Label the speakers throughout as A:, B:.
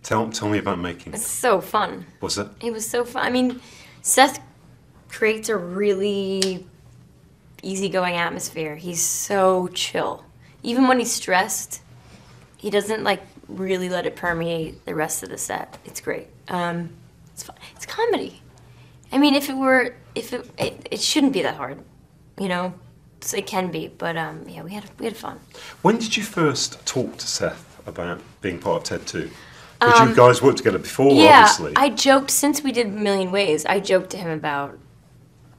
A: Tell me about making it.
B: It's so fun.
A: Was it?
B: It was so fun. I mean, Seth creates a really easygoing atmosphere. He's so chill. Even when he's stressed, he doesn't like really let it permeate the rest of the set. It's great. It's fun. It's comedy. I mean, it shouldn't be that hard, you know. So it can be, but yeah, we had fun.
A: When did you first talk to Seth about being part of TED2? Because you guys worked together before,
B: yeah,
A: obviously.
B: I joked, since we did A Million Ways, I joked to him about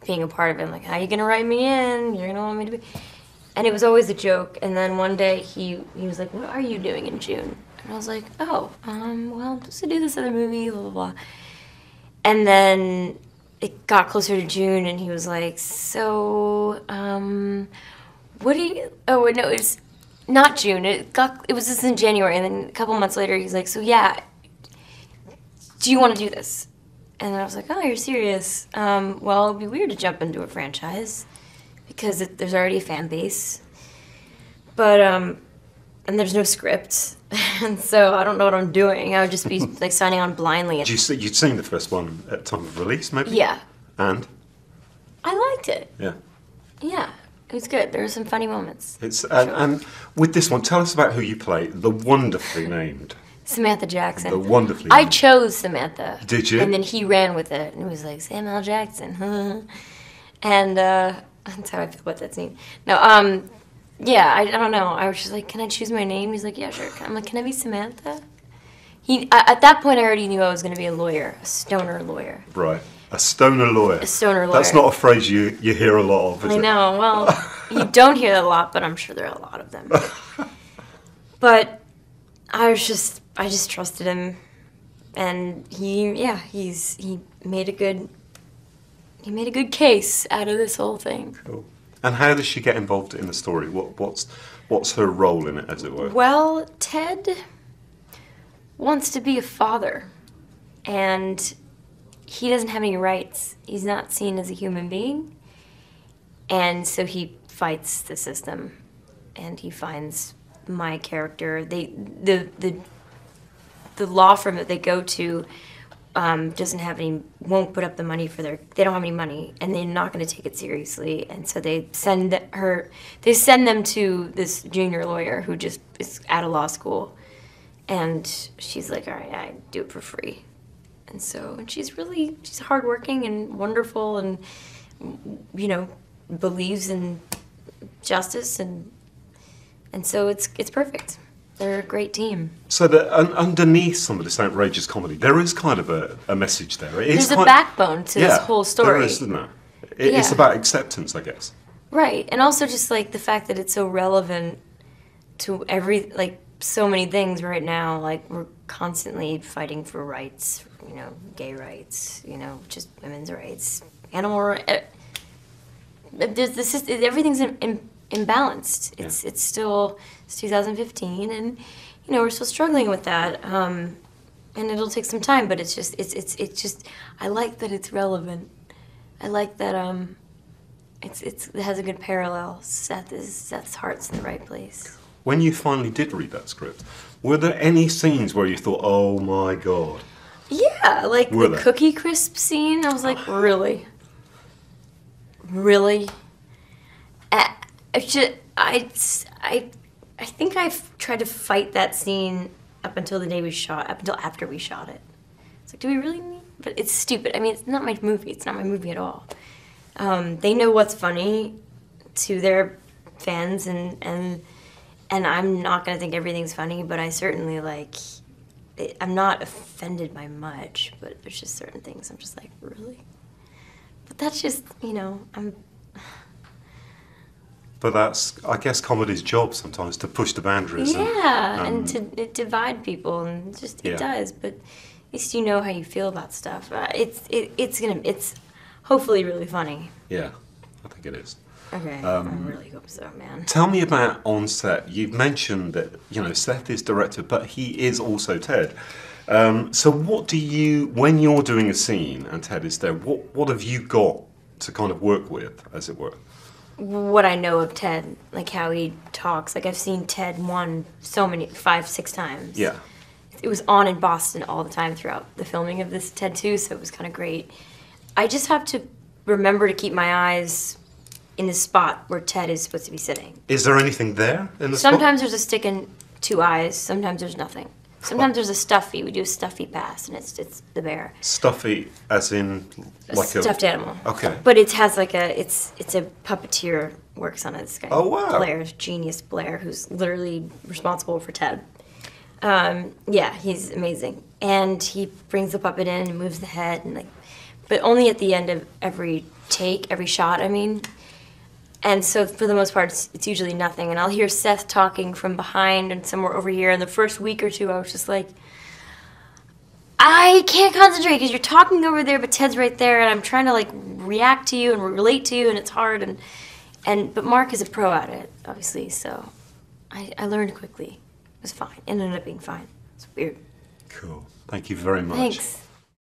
B: being a part of it. I'm like, how are you gonna write me in? You're gonna want me to be... And it was always a joke. And then one day he was like, what are you doing in June? And I was like, oh, well, just to do this other movie, blah, blah, blah. And then it got closer to June and he was like, so, what do you... Oh, no, it's not June. It was just in January. And then a couple months later, he's like, so yeah, do you want to do this? And I was like, oh, you're serious? Well, it'd be weird to jump into a franchise because there's already a fan base. But, and there's no script. And so I don't know what I'm doing. I would just be like signing on blindly.
A: You'd seen the first one at time of release, maybe?
B: Yeah.
A: And?
B: I liked it.
A: Yeah.
B: Yeah, it was good. There were some funny moments.
A: And with this one, tell us about who you play. The wonderfully named.
B: Samantha Jackson.
A: The wonderfully
B: I
A: named.
B: chose Samantha.
A: Did you?
B: And then he ran with it. And he was like, Samuel Jackson. And that's how I feel about that scene. No, yeah, I don't know. I was just like, can I choose my name? He's like, yeah, sure. I'm like, can I be Samantha? At that point, I already knew I was going to be a lawyer, a stoner lawyer.
A: Right. A stoner lawyer.
B: A stoner lawyer.
A: That's not a phrase you hear a lot of, is it?
B: I know. Well, you don't hear that a lot, but I'm sure there are a lot of them. But I just trusted him, and he made a good case out of this whole thing.
A: Cool. And how does she get involved in the story? What's her role in it, as it were?
B: Well, Ted wants to be a father, and he doesn't have any rights. He's not seen as a human being, and so he fights the system, and he finds my character. The law firm that they go to won't put up the money they don't have any money, and they're not going to take it seriously, and so they send them to this junior lawyer who just is out of law school, and she's like, all right, I do it for free. And she's hardworking and wonderful, and you know, believes in justice, and so it's perfect. They're a great team. So
A: underneath some of this outrageous comedy, there is kind of a message there.
B: There's a backbone to this whole story.
A: There is, isn't there? It's about acceptance, I guess.
B: Right, and also just like the fact that it's so relevant to so many things right now. Like, we're constantly fighting for rights, you know, gay rights, you know, just women's rights, animal rights. Everything's imbalanced. It's 2015, and you know, we're still struggling with that, and it'll take some time. But it's just I like that it's relevant. I like that it has a good parallel. Seth's heart's in the right place.
A: When you finally did read that script, were there any scenes where you thought, oh my God?
B: Yeah, like the Cookie Crisp scene. I was like, really? Really? I think I've tried to fight that scene up until after we shot it. It's like, do we really need? But it's stupid. I mean, it's not my movie. It's not my movie at all. They know what's funny to their fans, and I'm not gonna think everything's funny, but I certainly I'm not offended by much, but there's just certain things I'm just like, really? But that's just, you know,
A: But that's, I guess, comedy's job sometimes, to push the boundaries.
B: Yeah, and to divide people, and it does. But at least you know how you feel about stuff. It's hopefully really funny.
A: Yeah, I think it is.
B: Okay, I really hope so, man.
A: Tell me about on set. You've mentioned that, you know, Seth is director, but he is also Ted. So what do you, when you're doing a scene and Ted is there, what have you got to kind of work with, as it were?
B: What I know of Ted, like how he talks. Like, I've seen Ted 5, 6 times.
A: Yeah.
B: it was on in Boston all the time throughout the filming of this Ted2, so it was kind of great. I just have to remember to keep my eyes in the spot where Ted is supposed to be sitting.
A: Is there anything there in the
B: Sometimes
A: spot?
B: there's a stick and 2 eyes, sometimes there's nothing. Sometimes there's a stuffy. We do a stuffy pass, and it's the bear.
A: Stuffy, as in like a
B: stuffed animal.
A: Okay.
B: But it has like it's a puppeteer works on it. This guy.
A: Oh, wow.
B: Blair, genius Blair, who's literally responsible for Ted. Yeah, he's amazing, and he brings the puppet in and moves the head, and but only at the end of every take, every shot. I mean. And so for the most part, it's usually nothing. And I'll hear Seth talking from behind and somewhere over here. And the first week or two, I was just like, I can't concentrate because you're talking over there, but Ted's right there. And I'm trying to react to you and relate to you, and it's hard. But Mark is a pro at it, obviously. So I learned quickly. It was fine. It ended up being fine. It's weird.
A: Cool. Thank you very much.
B: Thanks.